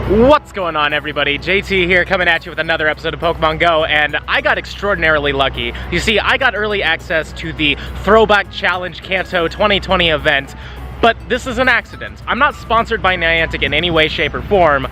What's going on, everybody? JT here, coming at you with another episode of Pokemon Go, and I got extraordinarily lucky. You see, I got early access to the Throwback Challenge Kanto 2020 event, but this is an accident. I'm not sponsored by Niantic in any way, shape, or form,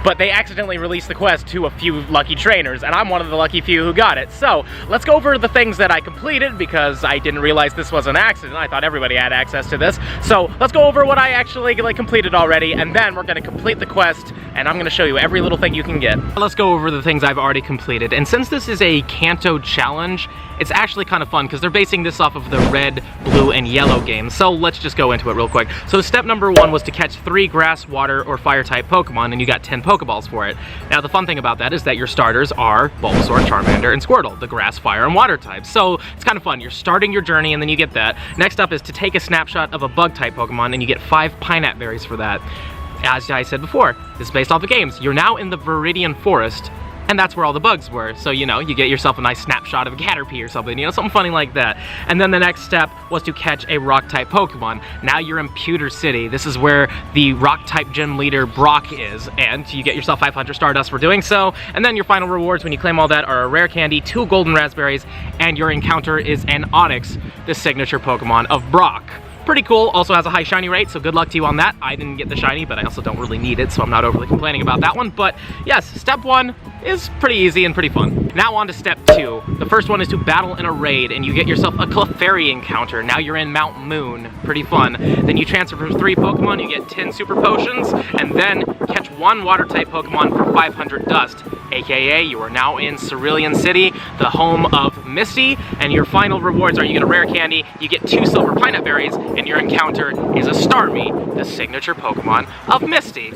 but they accidentally released the quest to a few lucky trainers, and I'm one of the lucky few who got it. So, let's go over the things that I completed, because I didn't realize this was an accident. I thought everybody had access to this. So, let's go over what I actually completed already, and then we're going to complete the quest, and I'm going to show you every little thing you can get. Let's go over the things I've already completed, and since this is a Kanto challenge, it's actually kind of fun, because they're basing this off of the red, blue, and yellow games. So, let's just go into it real quick. So, step number 1 was to catch 3 grass, water, or fire-type Pokemon, and you got 10 Pokeballs for it. Now the fun thing about that is that your starters are Bulbasaur, Charmander, and Squirtle, the grass, fire, and water types. So it's kind of fun. You're starting your journey and then you get that. Next up is to take a snapshot of a bug type Pokemon, and you get 5 Pineapple berries for that. As I said before, this is based off the games. You're now in the Viridian Forest, and that's where all the bugs were. So, you know, you get yourself a nice snapshot of a Caterpie or something, you know, something funny like that. And then the next step was to catch a Rock-type Pokemon. Now you're in Pewter City. This is where the Rock-type gym leader Brock is, and you get yourself 500 Stardust for doing so. And then your final rewards when you claim all that are a rare candy, 2 golden raspberries, and your encounter is an Onix, the signature Pokemon of Brock. Pretty cool, also has a high shiny rate, so good luck to you on that. I didn't get the shiny, but I also don't really need it, so I'm not overly complaining about that one. But yes, step 1 is pretty easy and pretty fun. Now on to step 2. The first one is to battle in a raid, and you get yourself a Clefairy encounter. Now you're in Mount Moon, pretty fun. Then you transfer for 3 Pokemon, you get 10 Super Potions, and then catch 1 Water-type Pokemon for 500 Dust. AKA, you are now in Cerulean City, the home of Misty, and your final rewards are you get a rare candy, you get 2 Silver Pineapple berries, and your encounter is a Starmie, the signature Pokemon of Misty.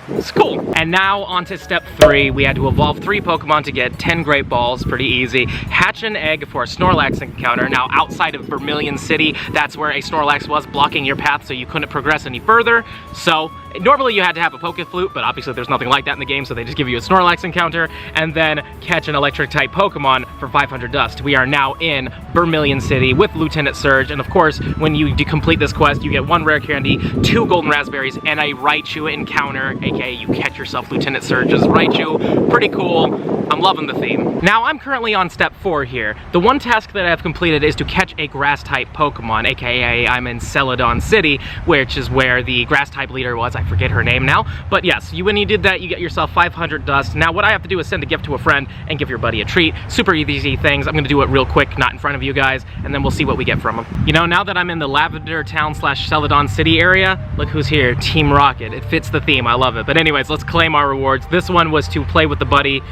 It's cool. And now on to step 3. We had to evolve 3 Pokemon to get 10 Great Balls, pretty easy. Hatch an egg for a Snorlax encounter. Now outside of Vermilion City, that's where a Snorlax was blocking your path, so you couldn't progress any further. So normally you had to have a Pokeflute, but obviously there's nothing like that in the game, so they just give you a Snorlax encounter, and then catch an Electric-type Pokemon for 500 Dust. We are now in Vermilion City with Lieutenant Surge, and of course, when you complete this quest, you get 1 rare candy, 2 golden raspberries, and a Raichu encounter, aka you catch yourself Lieutenant Surge's Raichu. Pretty cool. I'm loving the theme. Now, I'm currently on step 4 here. The one task that I've completed is to catch a Grass-type Pokemon, aka I'm in Celadon City, which is where the Grass-type leader was. I forget her name now. But yes, when you did that, you get yourself 500 Dust. Now, what I have to do is send a gift to a friend and give your buddy a treat. Super easy things. I'm going to do it real quick, not in front of you guys, and then we'll see what we get from them. You know, now that I'm in the Lavender Town / Celadon City area, look who's here, Team Rocket. It fits the theme. I love it. But anyways, let's claim our rewards. This one was to play with the buddy.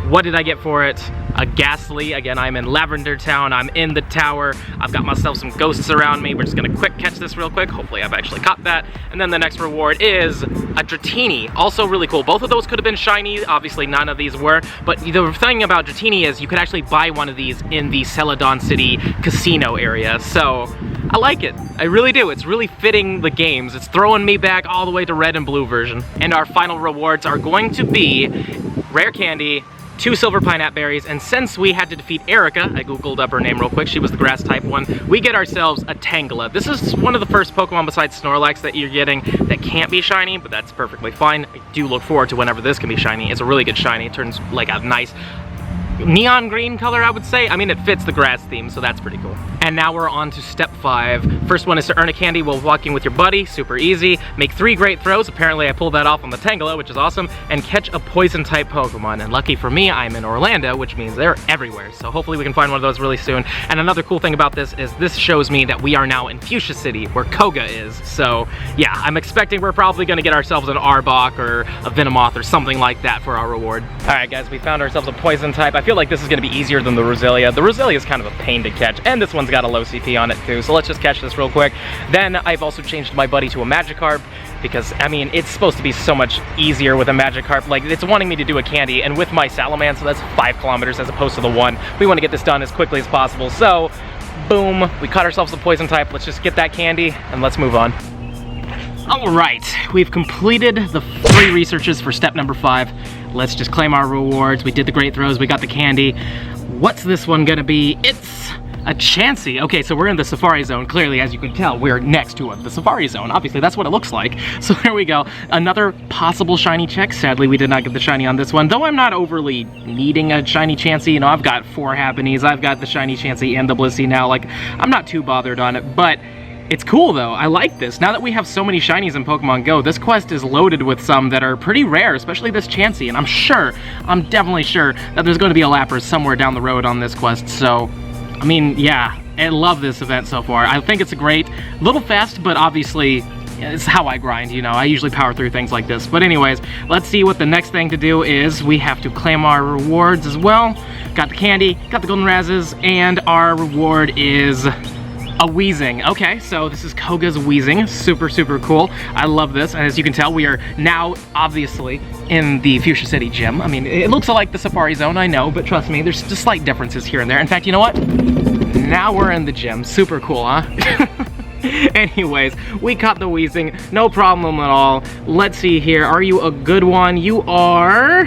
What did I get for it? A Ghastly. Again, I'm in Lavender Town. I'm in the tower. I've got myself some ghosts around me. We're just gonna quick catch this real quick. Hopefully I've actually caught that. And then the next reward is a Dratini. Also really cool. Both of those could have been shiny. Obviously none of these were. But the thing about Dratini is you could actually buy one of these in the Celadon City casino area. So I like it. I really do. It's really fitting the games. It's throwing me back all the way to red and blue version. And our final rewards are going to be rare candy, 2 Silver Pineapple berries, and since we had to defeat Erica, I googled up her name real quick, she was the grass type one, we get ourselves a Tangela. This is one of the first Pokemon besides Snorlax that you're getting that can't be shiny, but that's perfectly fine. I do look forward to whenever this can be shiny. It's a really good shiny. It turns like a nice neon green color, I would say. I mean, it fits the grass theme, so that's pretty cool. And now we're on to step 5. First one is to earn a candy while walking with your buddy. Super easy. Make 3 great throws. Apparently I pulled that off on the Tangela, which is awesome. And catch a poison type Pokemon. And lucky for me, I'm in Orlando, which means they're everywhere. So hopefully we can find one of those really soon. And another cool thing about this is this shows me that we are now in Fuchsia City, where Koga is. So yeah, I'm expecting we're probably gonna get ourselves an Arbok or a Venomoth or something like that for our reward. All right, guys, we found ourselves a poison type. I feel like this is gonna be easier than the Roselia. The Roselia is kind of a pain to catch, and this one's got a low CP on it too, so let's just catch this real quick. Then I've also changed my buddy to a Magikarp, because, I mean, it's supposed to be so much easier with a Magikarp. Like, it's wanting me to do a candy, and with my Salaman, so that's 5 kilometers as opposed to the 1. We want to get this done as quickly as possible, so boom, we caught ourselves a poison type. Let's just get that candy, and let's move on. Alright, we've completed the 3 researches for step number 5. Let's just claim our rewards. We did the great throws, we got the candy. What's this one gonna be? It's A Chansey. Okay, so we're in the Safari Zone. Clearly, as you can tell, we're next to the Safari Zone. Obviously, that's what it looks like. So there we go. Another possible shiny check. Sadly, we did not get the shiny on this one, though I'm not overly needing a shiny Chansey. You know, I've got 4 Happies. I've got the shiny Chansey and the Blissey now. Like, I'm not too bothered on it, but it's cool though. I like this. Now that we have so many shinies in Pokemon Go, this quest is loaded with some that are pretty rare, especially this Chansey, and I'm definitely sure that there's going to be a Lapras somewhere down the road on this quest. So, I mean, yeah, I love this event so far. I think it's a great, little fast, but obviously it's how I grind, you know. I usually power through things like this. But anyways, let's see what the next thing to do is. We have to claim our rewards as well. Got the candy, got the golden Razzes, and our reward is a Weezing. Okay, so this is Koga's Weezing. Super, super cool. I love this. And as you can tell, we are now obviously in the Fuchsia City gym. I mean, it looks like the Safari Zone, I know, but trust me, there's just slight differences here and there. In fact, you know what? Now we're in the gym. Super cool, huh? Anyways, we caught the Weezing. No problem at all. Let's see here. Are you a good one? You are...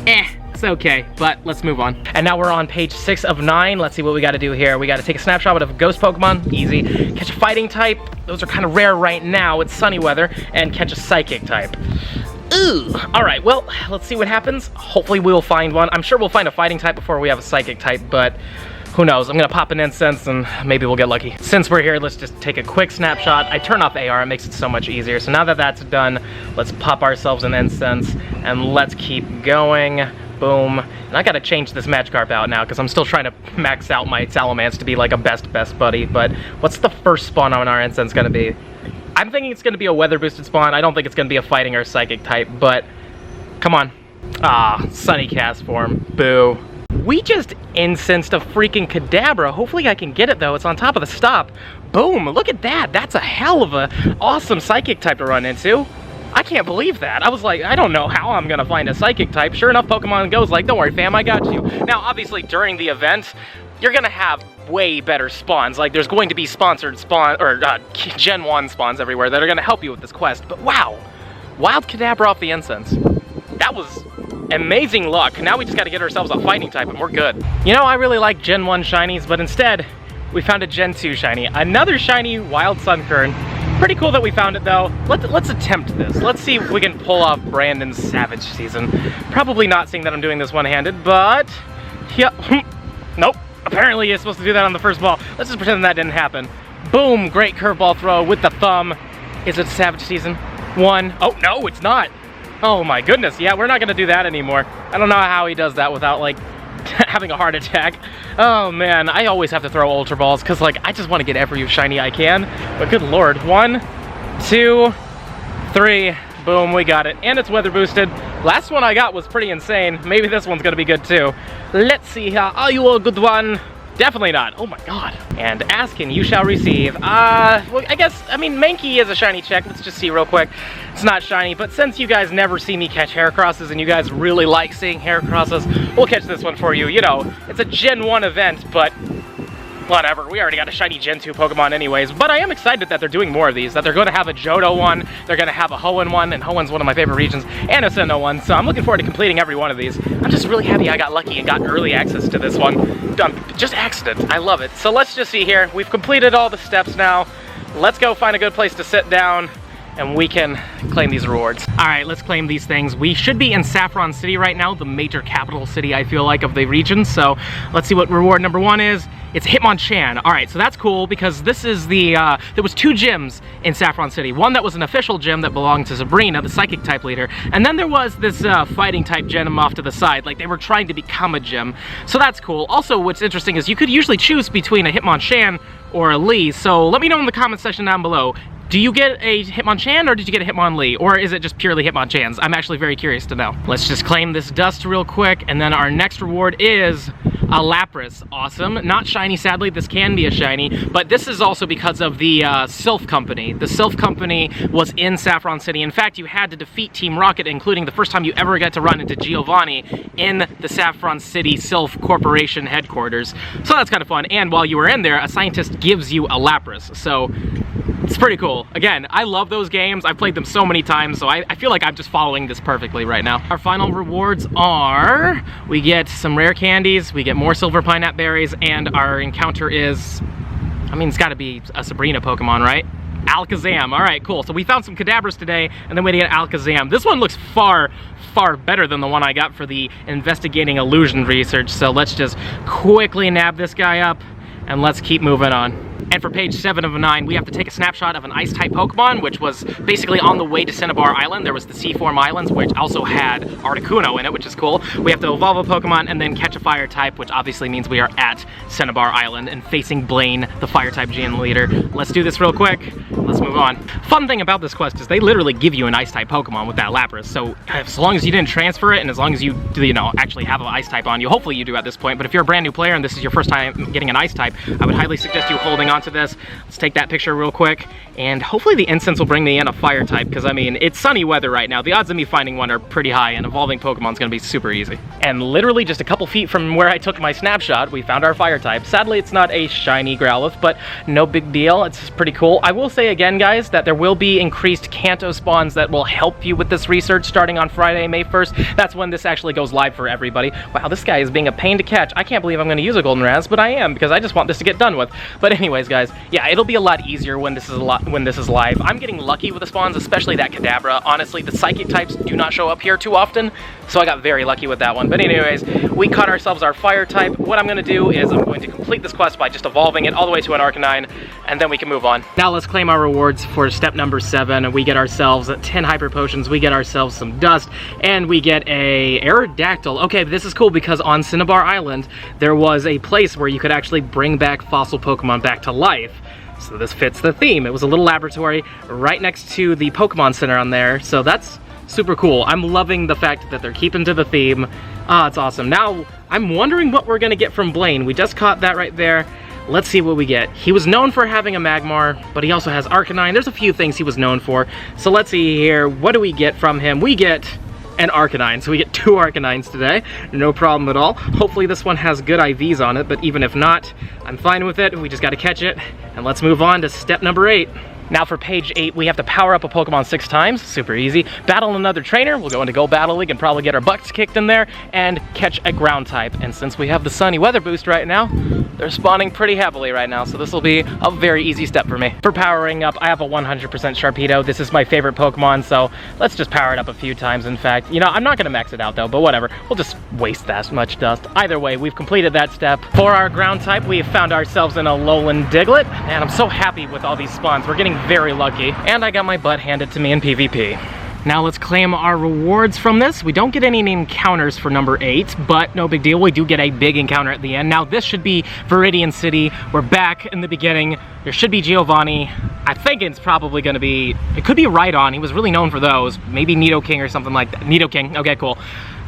It's okay, but let's move on. And now we're on page 6 of 9. Let's see what we got to do here. We got to take a snapshot of a ghost Pokemon, easy. Catch a fighting type, those are kind of rare right now, it's sunny weather, and catch a psychic type. Ooh, all right, well, let's see what happens. Hopefully we'll find one. I'm sure we'll find a fighting type before we have a psychic type, but who knows? I'm gonna pop an incense and maybe we'll get lucky. Since we're here, let's just take a quick snapshot. I turn off AR, it makes it so much easier. So now that that's done, let's pop ourselves an incense and let's keep going. Boom. And I gotta change this Magikarp out now because I'm still trying to max out my Salamence to be like a best buddy. But what's the first spawn on our incense gonna be? I'm thinking it's gonna be a weather boosted spawn. I don't think it's gonna be a fighting or psychic type, but come on. Ah, Sunny Cast form. Boo. We just incensed a freaking Kadabra. Hopefully I can get it though. It's on top of the stop. Boom, look at that. That's a hell of a awesome psychic type to run into. I can't believe that. I was like, I don't know how I'm gonna find a psychic type. Sure enough, Pokemon Go's like, don't worry fam, I got you. Now obviously during the event, you're gonna have way better spawns. Like there's going to be sponsored Gen 1 spawns everywhere that are gonna help you with this quest. But wow, Wild Kadabra off the incense. That was amazing luck. Now we just gotta get ourselves a fighting type and we're good. You know, I really like Gen 1 shinies, but instead, we found a Gen 2 shiny. Another shiny Wild Sunkern. Pretty cool that we found it though. Let's attempt this. Let's see if we can pull off Brandon's Savage Season. Probably not seeing that I'm doing this one-handed, but yeah, nope. Apparently you're supposed to do that on the first ball. Let's just pretend that didn't happen. Boom, great curveball throw with the thumb. Is it Savage Season? 1. Oh no, it's not. Oh my goodness, yeah, we're not gonna do that anymore. I don't know how he does that without like having a heart attack. Oh man, I always have to throw Ultra Balls because like I just want to get every shiny I can. But good lord, 1, 2, 3, boom, we got it. And it's weather boosted. Last one I got was pretty insane. Maybe this one's gonna be good too. Let's see here. Are you a good one? Definitely not. Oh my god. And ask and you shall receive. Well, I mean, Mankey is a shiny check. Let's just see real quick. It's not shiny, but since you guys never see me catch Heracrosses and you guys really like seeing Heracrosses, we'll catch this one for you. You know, it's a Gen 1 event, but whatever. We already got a shiny Gen 2 Pokemon anyways, but I am excited that they're doing more of these, that they're going to have a Johto one, they're going to have a Hoenn one, and Hoenn's one of my favorite regions, and a Sinnoh one, so I'm looking forward to completing every one of these. I'm just really happy I got lucky and got early access to this one. Just accident. I love it. So let's just see here. We've completed all the steps now. Let's go find a good place to sit down and we can claim these rewards. All right, let's claim these things. We should be in Saffron City right now, the major capital city, I feel like, of the region. So let's see what reward number 1 is. It's Hitmonchan. All right, so that's cool because this is the, there was 2 gyms in Saffron City. One that was an official gym that belonged to Sabrina, the psychic type leader. And then there was this fighting type gym off to the side. Like they were trying to become a gym. So that's cool. Also, what's interesting is you could usually choose between a Hitmonchan or a Lee. So let me know in the comment section down below. Do you get a Hitmonchan or did you get a Hitmonlee? Or is it just purely Hitmonchans? I'm actually very curious to know. Let's just claim this dust real quick, and then our next reward is a Lapras. Awesome. Not shiny, sadly. This can be a shiny, but this is also because of the Sylph Company. The Sylph Company was in Saffron City. In fact, you had to defeat Team Rocket, including the first time you ever got to run into Giovanni in the Saffron City Sylph Corporation headquarters. So that's kind of fun. And while you were in there, a scientist gives you a Lapras. So It's pretty cool. Again, I love those games. I've played them so many times, so I feel like I'm just following this perfectly right now. Our final rewards are, we get some rare candies, we get more silver pineapple berries, and our encounter is, I mean, it's gotta be a Sabrina Pokemon, right? Alakazam. All right, cool. So we found some Kadabras today, and then we get Alakazam. This one looks far better than the one I got for the investigating illusion research. So let's just quickly nab this guy up, and let's keep moving on. And for page 7 of 9, we have to take a snapshot of an Ice-type Pokemon, which was basically on the way to Cinnabar Island. There was the Sea-form Islands, which also had Articuno in it, which is cool. We have to evolve a Pokemon and then catch a Fire-type, which obviously means we are at Cinnabar Island and facing Blaine, the Fire-type gym leader. Let's do this real quick. Let's move on. Fun thing about this quest is they literally give you an Ice-type Pokemon with that Lapras. So as long as you didn't transfer it, and as long as you actually have an Ice-type on you, hopefully you do at this point. But if you're a brand new player and this is your first time getting an Ice-type, I would highly suggest you holding on to this. Let's take that picture real quick, and hopefully the incense will bring me in a fire type, because I mean, it's sunny weather right now. The odds of me finding one are pretty high, and evolving Pokemon's gonna be super easy. And literally just a couple feet from where I took my snapshot, we found our fire type. Sadly, it's not a shiny Growlithe, but no big deal. It's pretty cool. I will say again, guys, that there will be increased Kanto spawns that will help you with this research starting on Friday, May 1st. That's when this actually goes live for everybody. Wow, this guy is being a pain to catch. I can't believe I'm gonna use a Golden Raz, but I am, because I just want this to get done with. But anyways, guys, yeah, it'll be a lot easier when this is live. I'm getting lucky with the spawns, especially that Kadabra. Honestly, the psychic types do not show up here too often, so I got very lucky with that one. But anyways, we caught ourselves our fire type. What I'm gonna do is I'm going to complete this quest by just evolving it all the way to an Arcanine, and then we can move on. Now let's claim our rewards for step number 7. We get ourselves 10 Hyper Potions, we get ourselves some dust, and we get a Aerodactyl. Okay, this is cool because on Cinnabar Island, there was a place where you could actually bring back fossil Pokemon back to life. So this fits the theme. It was a little laboratory right next to the Pokemon Center on there, so that's super cool. I'm loving the fact that they're keeping to the theme. Ah, it's awesome. Now, I'm wondering what we're gonna get from Blaine. We just caught that right there. Let's see what we get. He was known for having a Magmar, but he also has Arcanine. There's a few things he was known for. So let's see here. What do we get from him? We get an Arcanine, so we get 2 Arcanines today. No problem at all. Hopefully this one has good IVs on it, but even if not, I'm fine with it. We just gotta catch it, and let's move on to step number 8. Now for page 8, we have to power up a Pokemon 6 times, super easy. Battle another trainer, we'll go into Go Battle League and probably get our butts kicked in there, and catch a ground type. And since we have the sunny weather boost right now, they're spawning pretty heavily right now, so this will be a very easy step for me. For powering up, I have a 100% Sharpedo. This is my favorite Pokemon, so let's just power it up a few times. In fact, you know, I'm not gonna max it out though, but whatever. We'll just waste that much dust. Either way, we've completed that step. For our ground type, we have found ourselves in a Alolan Diglett, and I'm so happy with all these spawns. We're getting very lucky, and I got my butt handed to me in PvP. Now let's claim our rewards from this. We don't get any encounters for number 8, but no big deal. We do get a big encounter at the end. Now this should be Viridian City. We're back in the beginning. There should be Giovanni. I think it's probably gonna be, it could be Rhydon. He was really known for those. Maybe Nidoking or something like that. Nidoking, okay, cool.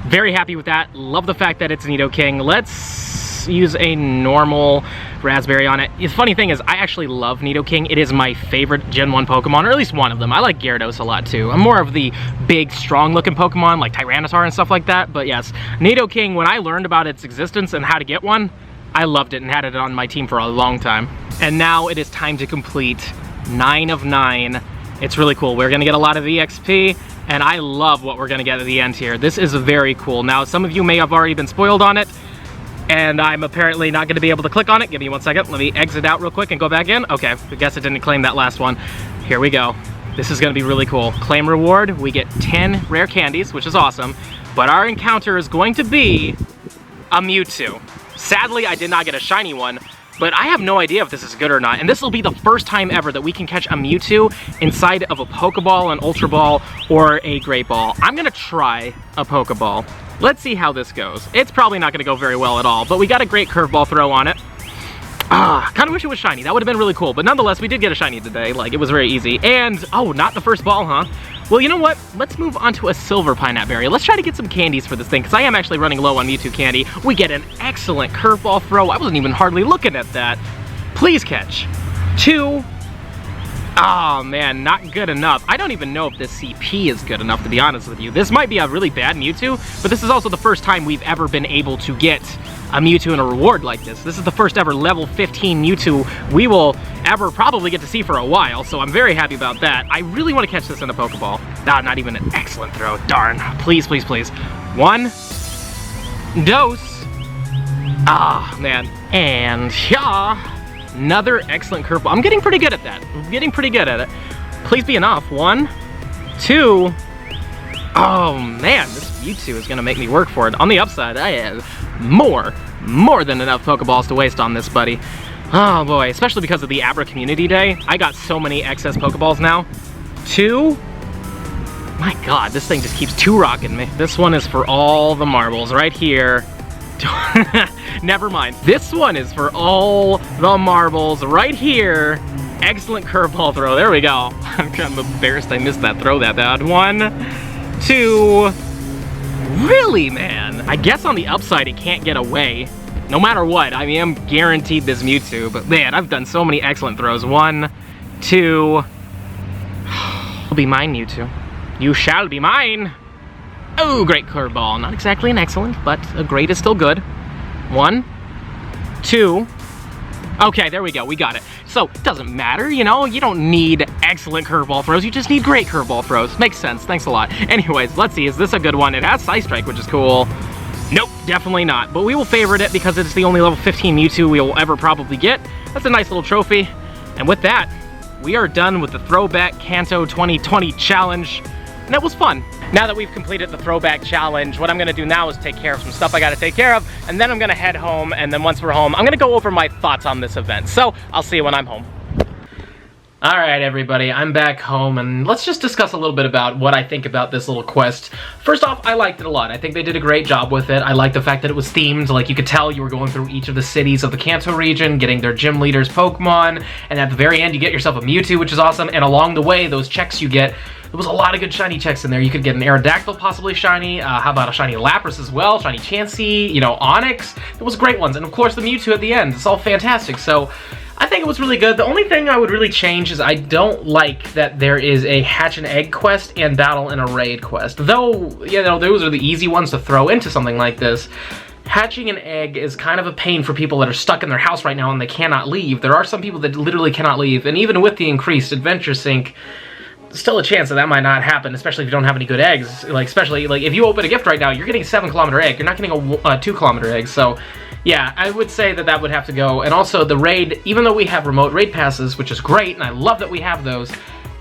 Very happy with that. Love the fact that it's Nidoking. Let's use a normal raspberry on it. The funny thing is, I actually love Nidoking. It is my favorite Gen 1 Pokemon, or at least one of them. I like Gyarados a lot too. I'm more of the big, strong-looking Pokemon, like Tyranitar and stuff like that, but yes. Nidoking, when I learned about its existence and how to get one, I loved it and had it on my team for a long time. And now it is time to complete 9 of 9. It's really cool. We're gonna get a lot of EXP, and I love what we're gonna get at the end here. This is very cool. Now, some of you may have already been spoiled on it, and I'm apparently not gonna be able to click on it. Give me 1 second. Let me exit out real quick and go back in. Okay, I guess it didn't claim that last one. Here we go. This is gonna be really cool. Claim reward, we get 10 rare candies, which is awesome, but our encounter is going to be a Mewtwo. Sadly, I did not get a shiny one, but I have no idea if this is good or not, and this will be the first time ever that we can catch a Mewtwo inside of a Pokeball, an Ultra Ball, or a Great Ball. I'm gonna try a Pokeball. Let's see how this goes. It's probably not gonna go very well at all, but we got a great curveball throw on it. Kind of wish it was shiny. That would have been really cool, but nonetheless, we did get a shiny today. Like, it was very easy. And, oh, not the first ball, huh? Well, you know what? Let's move on to a silver pineapple berry. Let's try to get some candies for this thing, because I am actually running low on Mewtwo candy. We get an excellent curveball throw. I wasn't even hardly looking at that. Please catch. 2. Oh man, not good enough. I don't even know if this CP is good enough, to be honest with you. This might be a really bad Mewtwo, but this is also the first time we've ever been able to get a Mewtwo and a reward like this. This is the first ever level 15 Mewtwo we will ever probably get to see for a while, so I'm very happy about that. I really want to catch this in a Pokeball. Ah, not even an excellent throw. Darn. Please, please, please. One dose. Ah, man. And yeah, another excellent curveball. I'm getting pretty good at that. I'm getting pretty good at it. Please be enough. 1, 2. Oh man, this Mewtwo is gonna make me work for it. On the upside, I have more than enough Pokeballs to waste on this buddy. Oh boy, especially because of the Abra Community Day. I got so many excess Pokeballs now. 2. My god, this thing just keeps 2-rocking me. This one is for all the marbles right here. Never mind. This one is for all the marbles right here. Excellent curveball throw. There we go. I'm kind of embarrassed I missed that throw that bad. 1, 2. Really, man? I guess on the upside it can't get away. No matter what, I mean, I'm guaranteed this Mewtwo, but man, I've done so many excellent throws. 1, 2. You'll be mine, Mewtwo. You shall be mine. Oh, great curveball. Not exactly an excellent, but a great is still good. 1, 2. Okay, there we go, we got it. So, it doesn't matter, you know, you don't need excellent curveball throws, you just need great curveball throws. Makes sense, thanks a lot. Anyways, let's see, is this a good one? It has Side Strike, which is cool. Nope, definitely not. But we will favorite it because it's the only level 15 Mewtwo we will ever probably get. That's a nice little trophy. And with that, we are done with the Throwback Kanto 2020 Challenge. And it was fun. Now that we've completed the Throwback Challenge, what I'm gonna do now is take care of some stuff I gotta take care of, and then I'm gonna head home, and then once we're home, I'm gonna go over my thoughts on this event. So, I'll see you when I'm home. Alright everybody, I'm back home, and let's just discuss a little bit about what I think about this little quest. First off, I liked it a lot. I think they did a great job with it. I like the fact that it was themed, like you could tell you were going through each of the cities of the Kanto region, getting their gym leaders' Pokemon, and at the very end you get yourself a Mewtwo, which is awesome, and along the way, those checks you get, there was a lot of good shiny checks in there. You could get an Aerodactyl possibly shiny, how about a shiny Lapras as well, shiny Chansey, you know, Onix. It was great ones, and of course the Mewtwo at the end. It's all fantastic, so I think it was really good. The only thing I would really change is I don't like that there is a hatch and egg quest and battle in a raid quest. Though, you know, those are the easy ones to throw into something like this. Hatching an egg is kind of a pain for people that are stuck in their house right now and they cannot leave. There are some people that literally cannot leave, and even with the increased adventure sync, still a chance that that might not happen, especially if you don't have any good eggs. Like, especially, like, if you open a gift right now, you're getting a 7-kilometer egg. You're not getting a 2-kilometer egg, so yeah, I would say that that would have to go. And also, the raid, even though we have remote raid passes, which is great, and I love that we have those,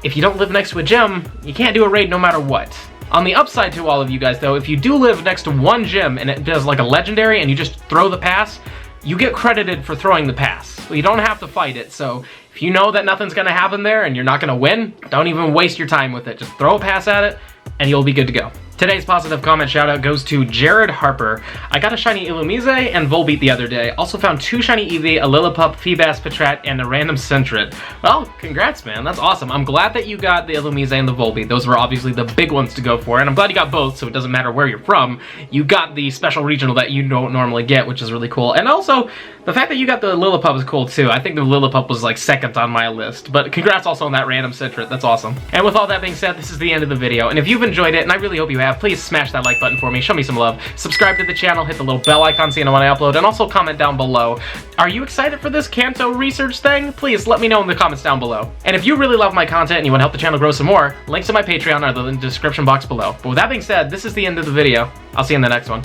if you don't live next to a gym, you can't do a raid no matter what. On the upside to all of you guys, though, if you do live next to one gym and it does like a legendary and you just throw the pass, you get credited for throwing the pass. So you don't have to fight it, so if you know that nothing's gonna happen there and you're not gonna win, don't even waste your time with it. Just throw a pass at it and you'll be good to go. Today's positive comment shoutout goes to Jared Harper. I got a shiny Illumise and Volbeat the other day. Also found 2 shiny Eevee, a Lillipup, Feebas, Patrat, and a random Sentret. Well, congrats, man. That's awesome. I'm glad that you got the Illumise and the Volbeat. Those were obviously the big ones to go for, and I'm glad you got both, so it doesn't matter where you're from. You got the special regional that you don't normally get, which is really cool. And also, the fact that you got the Lillipup is cool, too. I think the Lillipup was, like, second on my list. But congrats also on that random Sentret. That's awesome. And with all that being said, this is the end of the video. And if you've enjoyed it, and I really hope you have, please smash that like button for me, show me some love, subscribe to the channel, hit the little bell icon so you know when I upload, and also comment down below. Are you excited for this Kanto research thing? Please let me know in the comments down below. And if you really love my content and you want to help the channel grow some more, links to my Patreon are in the description box below. But with that being said, this is the end of the video. I'll see you in the next one.